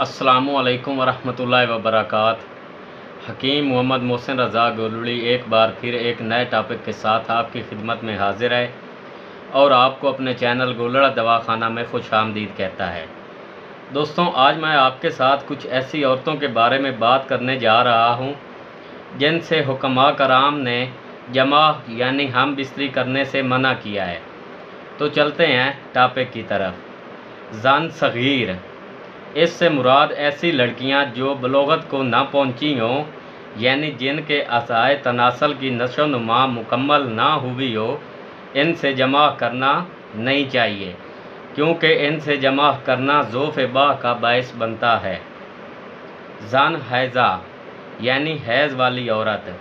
अस्सलामु अलैकुम वरहमतुल्लाहि वबरकातुहू। हकीम मोहम्मद मोहसिन रज़ा गोलड़ी एक बार फिर एक नए टॉपिक के साथ आपकी खिदमत में हाजिर है और आपको अपने चैनल गोलड़ा दवाखाना में खुशामदीद कहता है। दोस्तों, आज मैं आपके साथ कुछ ऐसी औरतों के बारे में बात करने जा रहा हूँ जिनसे हुक्मा कराम ने जमा यानी हम बिस्तरी करने से मना किया है। तो चलते हैं टॉपिक की तरफ। ज़न सगीर, इससे मुराद ऐसी लड़कियां जो बलोगत को ना पहुंची हों, यानी जिनके असाए तनासल की नशो नुमा मुकम्मल ना हुई हो, इनसे जमा करना नहीं चाहिए, क्योंकि इनसे जमा करना ज़ोफ़-ए-बा का बायस बनता है। ज़न हैज़ा यानी हैज़ वाली औरत,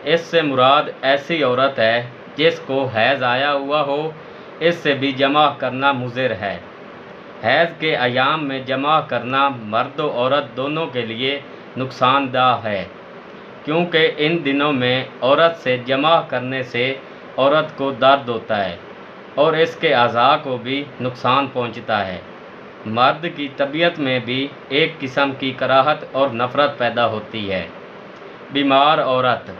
इससे मुराद ऐसी औरत है जिसको हैज़ आया हुआ हो, इससे भी जमा करना मुज़िर है। हैज़ के अयाम में जमा करना मर्द और औरत दोनों के लिए नुकसानदाह है, क्योंकि इन दिनों में औरत से जमा करने से औरत को दर्द होता है और इसके अज़ा को भी नुकसान पहुंचता है। मर्द की तबीयत में भी एक किस्म की कराहत और नफ़रत पैदा होती है। बीमार औरत,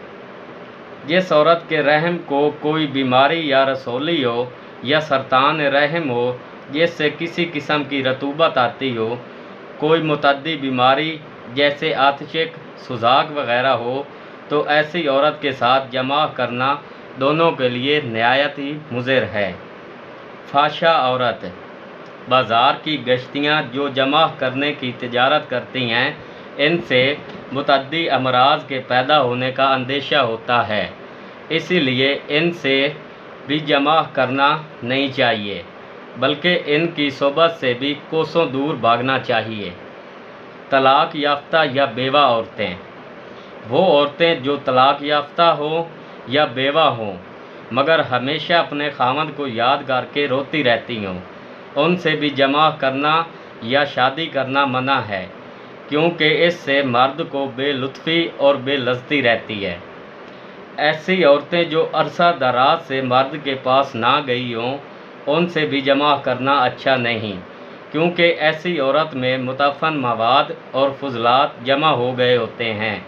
जिस औरत के रहम को कोई बीमारी या रसौली हो या सरतान रहम हो जिससे किसी किस्म की रतूबत आती हो, कोई मुतद्दी बीमारी जैसे आतिशिक, सुजाक वगैरह हो, तो ऐसी औरत के साथ जमा करना दोनों के लिए निहायत ही मुज़िर है। फाशा औरत, बाज़ार की गश्तियाँ जो जमा करने की तिजारत करती हैं, इनसे मुतद्दी अमराज के पैदा होने का अंदेशा होता है, इसीलिए इनसे भी जमा करना नहीं चाहिए, बल्कि इनकी सोबत से भी कोसों दूर भागना चाहिए। तलाक याफ्ता या बेवा औरतें, वो औरतें जो तलाक याफ्ता हो या बेवा हों मगर हमेशा अपने खामद को याद करके रोती रहती हों, उनसे भी जमा करना या शादी करना मना है, क्योंकि इससे मर्द को बेलुत्फ़ी और बेलज़्ज़ती रहती है। ऐसी औरतें जो अरसा दराज से मर्द के पास ना गई हों, उनसे भी जमा करना अच्छा नहीं, क्योंकि ऐसी औरत में मुतफ़न मवाद और फुजलात जमा हो गए होते हैं,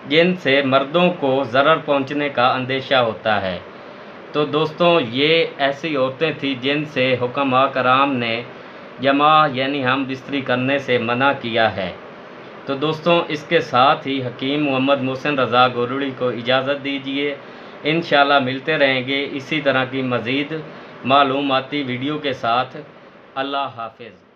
जिनसे मर्दों को ज़रर पहुंचने का अंदेशा होता है। तो दोस्तों, ये ऐसी औरतें थी जिनसे हुक्मा कराम ने जमा यानी हम बिस्तरी करने से मना किया है। तो दोस्तों, इसके साथ ही हकीम मोहम्मद मोहसिन रज़ा गोलड़ी को इजाज़त दीजिए। इंशाल्लाह मिलते रहेंगे इसी तरह की मज़ीद मालूमाती वीडियो के साथ। अल्लाह हाफ़िज़।